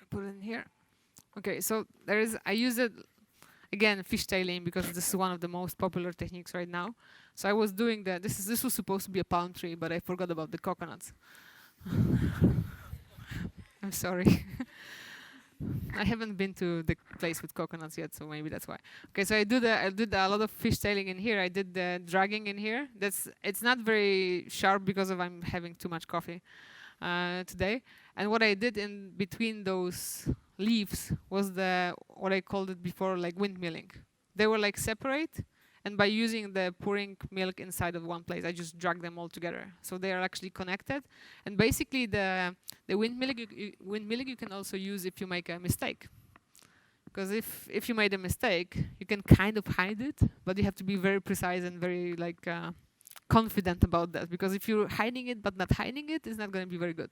put it in here. Okay, so I use it again, fishtailing, because this is one of the most popular techniques right now. So I was doing that. This was supposed to be a palm tree, but I forgot about the coconuts. I'm sorry. I haven't been to the place with coconuts yet, so maybe that's why. Okay, so I did a lot of fishtailing in here. I did the dragging in here. It's not very sharp because I'm having too much coffee today. And what I did in between those leaves was what I called it before, like windmilling. They were like separate, and by using the pouring milk inside of one place, I just drag them all together. So they are actually connected. And basically the windmilling you can also use if you make a mistake. Because if you made a mistake, you can kind of hide it, but you have to be very precise and very confident about that. Because if you're hiding it but not hiding it, it's not going to be very good.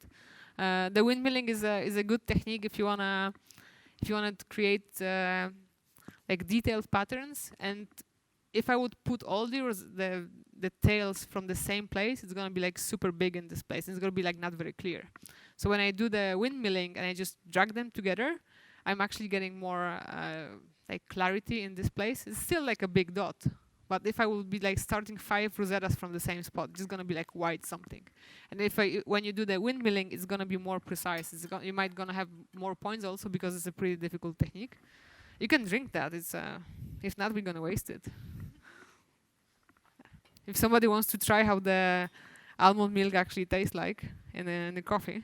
The windmilling is a good technique if you wanna create like detailed patterns. And if I would put all the tails from the same place, it's gonna be like super big in this place. And it's gonna be like not very clear. So when I do the windmilling and I just drag them together, I'm actually getting more like clarity in this place. It's still like a big dot. But if I would be like starting 5 rosettas from the same spot, it's gonna be like white something. And when you do the windmilling, it's gonna be more precise. You might gonna have more points also because it's a pretty difficult technique. You can drink that. If not, we're gonna waste it. If somebody wants to try how the almond milk actually tastes like in the coffee.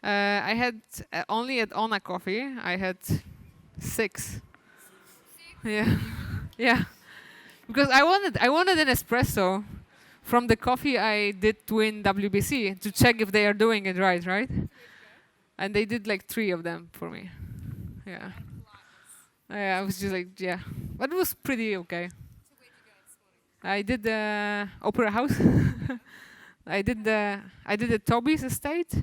I had only at Ona Coffee. I had 6. Yeah, yeah. Because I wanted an espresso from the coffee I did to win WBC to check if they are doing it right? And they did like 3 of them for me. Yeah. I was just like, yeah, but it was pretty okay. So where'd you go this morning? I did the Opera House. I did the Toby's estate.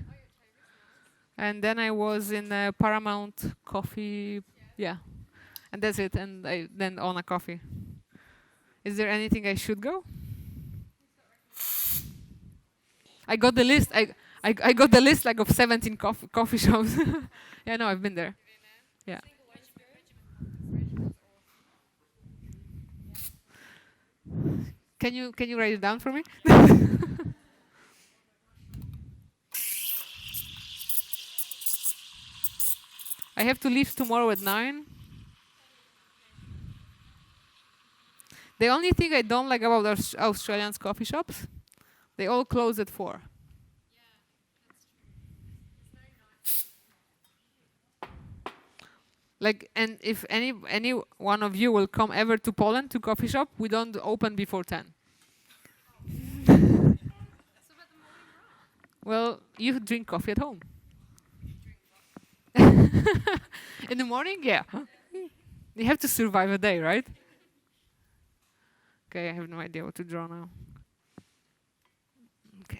And then I was in Paramount Coffee, yeah. And that's it, and then on a coffee. Is there anything I should go? I got the list. I got the list like of 17 coffee shops. Yeah, no, I've been there. Yeah. Can you write it down for me? I have to leave tomorrow at 9. The only thing I don't like about Australian coffee shops, they all close at 4. Like, and if any one of you will come ever to Poland to coffee shop, we don't open before 10. Well, you drink coffee at home. In the morning, yeah. You have to survive a day, right? Okay, I have no idea what to draw now. Okay.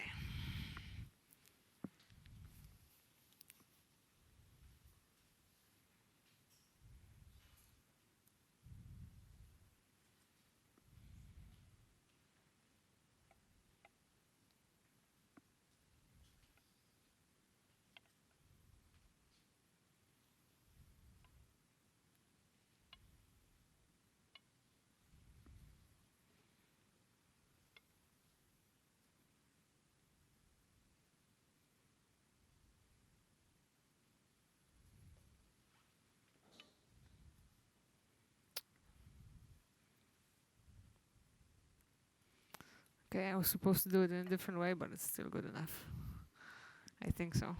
Okay, I was supposed to do it in a different way, but it's still good enough. I think so.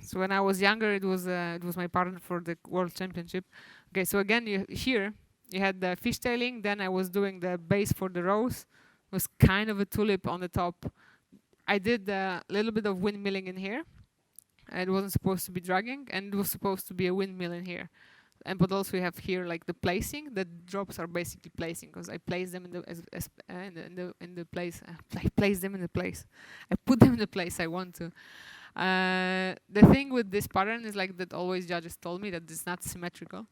So when I was younger, it was my partner for the World Championship. Okay, so again, you had the fishtailing. Then I was doing the base for the rose. It was kind of a tulip on the top. I did a little bit of windmilling in here. It wasn't supposed to be dragging, and it was supposed to be a windmill in here. But also we have here like the placing. The drops are basically placing because I place them in the place. I place them in the place. I put them in the place I want to. The thing with this pattern is like that always judges told me that it's not symmetrical.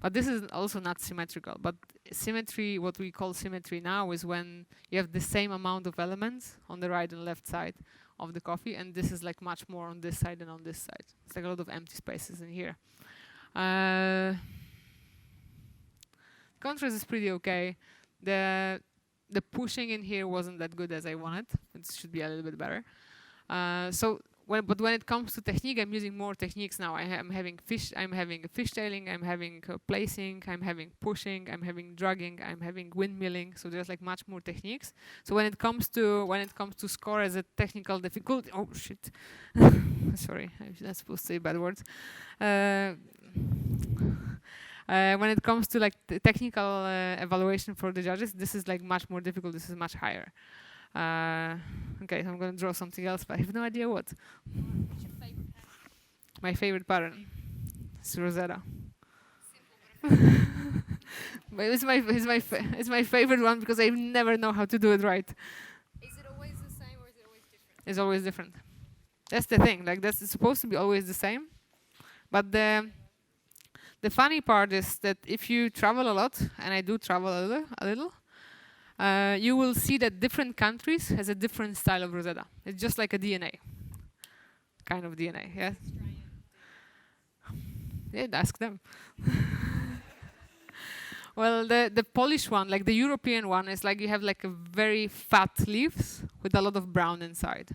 But this is also not symmetrical. But symmetry, what we call symmetry now, is when you have the same amount of elements on the right and left side of the coffee, and this is like much more on this side than on this side. It's like a lot of empty spaces in here. Contrast is pretty okay. The pushing in here wasn't that good as I wanted. It should be a little bit better. But when it comes to technique, I'm using more techniques now. I'm having fishtailing, I'm having placing, I'm having pushing, I'm having drugging, I'm having windmilling. So there's like much more techniques. So when it comes to score as a technical difficulty, oh shit, sorry, I'm not supposed to say bad words. When it comes to like the technical evaluation for the judges, this is like much more difficult. This is much higher. Okay, so I'm gonna draw something else, but I have no idea what. What's your favorite pattern? My favorite pattern is Rosetta. But it's my favorite one because I never know how to do it right. Is it always the same or is it always different? It's always different. That's the thing. Like it's supposed to be always the same, but the funny part is that if you travel a lot, and I do travel a little, you will see that different countries has a different style of Rosetta. It's just like a DNA, kind of DNA. Yeah. Yeah, ask them. Well, the Polish one, like the European one, is like you have like a very fat leaves with a lot of brown inside.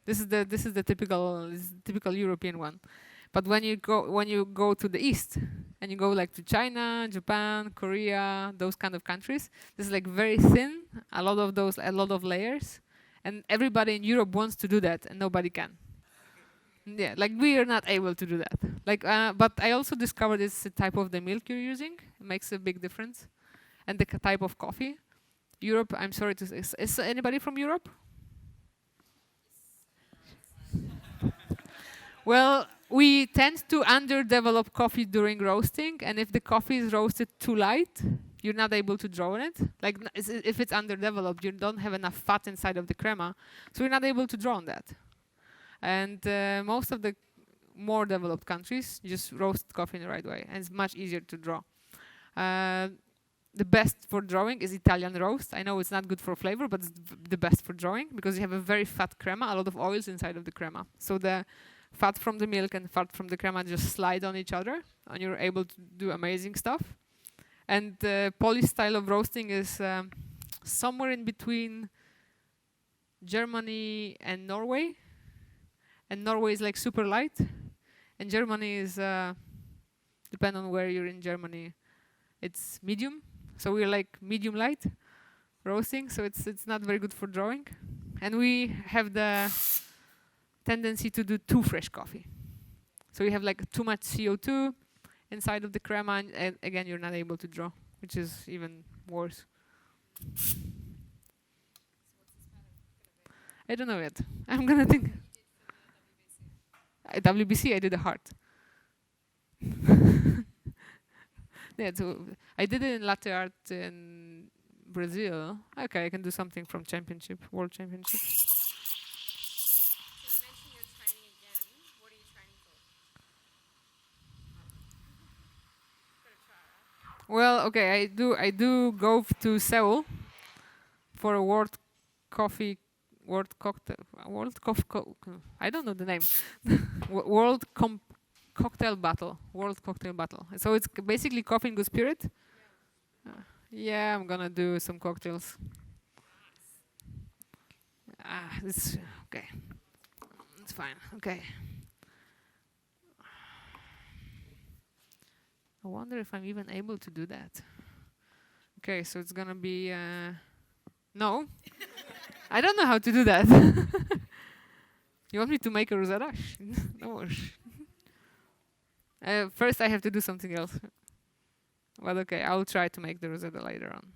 This is the typical European one. But when you go to the east and you go like to China, Japan, Korea, those kind of countries, this is like very thin, a lot of layers, and everybody in Europe wants to do that, and nobody can. Yeah, like we are not able to do that. Like, but I also discovered it's the type of the milk you're using. It makes a big difference, and the type of coffee. Europe, I'm sorry to say, is anybody from Europe? Well, we tend to underdevelop coffee during roasting, and if the coffee is roasted too light, you're not able to draw on it. Like if it's underdeveloped, you don't have enough fat inside of the crema, so you're not able to draw on that. And most of the more developed countries just roast coffee in the right way, and it's much easier to draw. The best for drawing is Italian roast. I know it's not good for flavor, but it's the best for drawing because you have a very fat crema, a lot of oils inside of the crema. So the fat from the milk and fat from the crema just slide on each other, and you're able to do amazing stuff. And the Polish style of roasting is somewhere in between Germany and Norway. And Norway is like super light, and Germany is, depending on where you're in Germany, it's medium. So we're like medium light roasting, so it's not very good for drawing. And we have the tendency to do too fresh coffee. So you have like too much CO2 inside of the crema, and again, you're not able to draw, which is even worse. I don't know yet. I'm gonna think. At WBC, I did a heart. Yeah, so I did it in latte art in Brazil. Okay, I can do something from championship, world championship. So you mentioned you're training again. What are you training for? Gotta try, right? Well, okay, I do go to Seoul for a world coffee I don't know the name. Cocktail battle. World cocktail battle. So it's basically coffee and good spirit. Yeah, I'm gonna do some cocktails. It's okay. It's fine. Okay. I wonder if I'm even able to do that. Okay, so it's gonna be no. I don't know how to do that. You want me to make a rosetta? No. First, I have to do something else. Well, okay, I'll try to make the rosetta later on.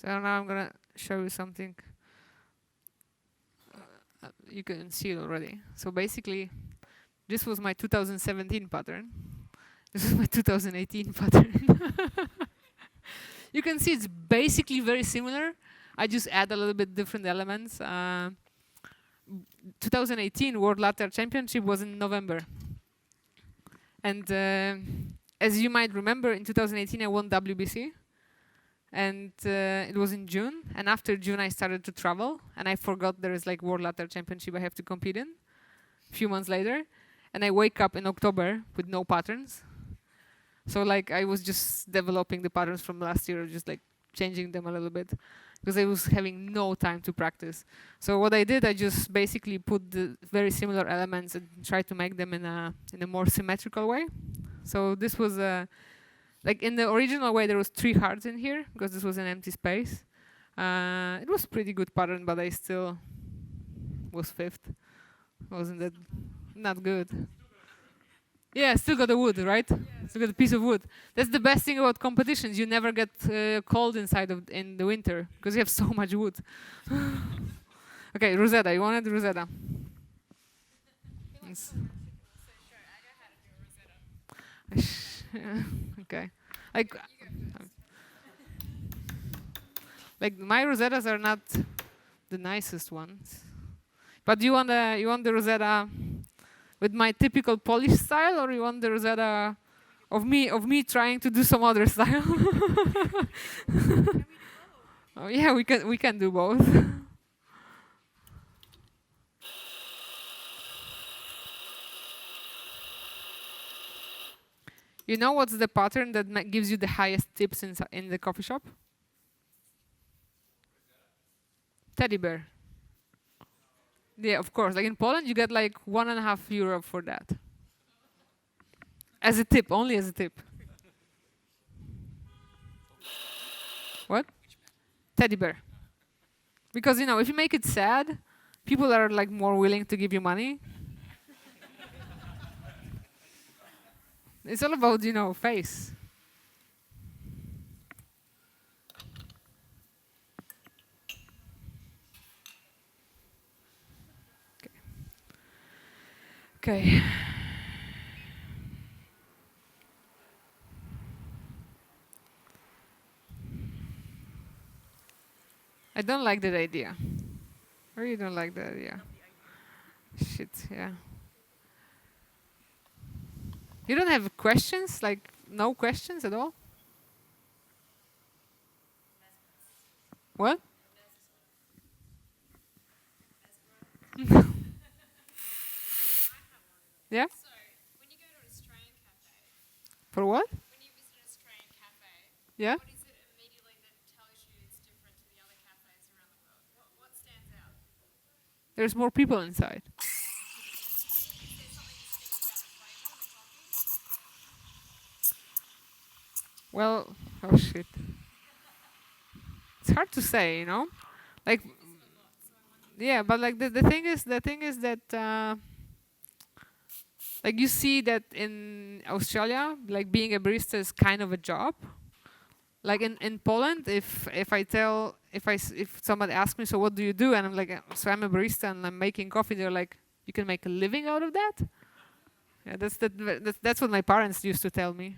So now I'm gonna show you something. You can see it already. So basically, this was my 2017 pattern. This is my 2018 pattern. You can see it's basically very similar. I just add a little bit different elements. 2018 World Latte Championship was in November. And as you might remember, in 2018 I won WBC. And it was in June. And after June I started to travel. And I forgot there is like World Latte Championship I have to compete in. A few months later. And I wake up in October with no patterns. So like I was just developing the patterns from last year, just like changing them a little bit. Because I was having no time to practice. So what I did, I just basically put the very similar elements and tried to make them in a more symmetrical way. So this was like in the original way, there was 3 hearts in here because this was an empty space. It was pretty good pattern, but I still was 5th. Wasn't that not good? Yeah, still got the wood, right? Yeah. Still got a piece of wood. That's the best thing about competitions. You never get cold inside in the winter because you have so much wood. Okay, Rosetta. You wanted Rosetta? Okay. Like my Rosettas are not the nicest ones, but you want the Rosetta with my typical Polish style, or you want the Rosetta of me trying to do some other style? Oh yeah, we can do both. You know what's the pattern that gives you the highest tips in the coffee shop? Teddy bear. Yeah, of course. Like in Poland, you get like €1.50 for that. As a tip, only as a tip. What? Teddy bear. Because, if you make it sad, people are like more willing to give you money. It's all about, face. Okay. I don't like that idea. I really don't like that idea. Shit, yeah. You don't have questions? Like, no questions at all? What? Yeah? So, when you go to an Australian cafe, For what? when you visit an Australian cafe, Yeah? what is it immediately that tells you it's different to the other cafes around the world? What stands out? There's more people inside. Is there something distinct about the flavour and the coffee? Well, oh shit. It's hard to say, Like, yeah, but like the thing is that like you see that in Australia, like being a barista is kind of a job. Like in Poland, if somebody asks me, so what do you do? And I'm like, so I'm a barista and I'm making coffee. They're like, you can make a living out of that? Yeah, that's what my parents used to tell me.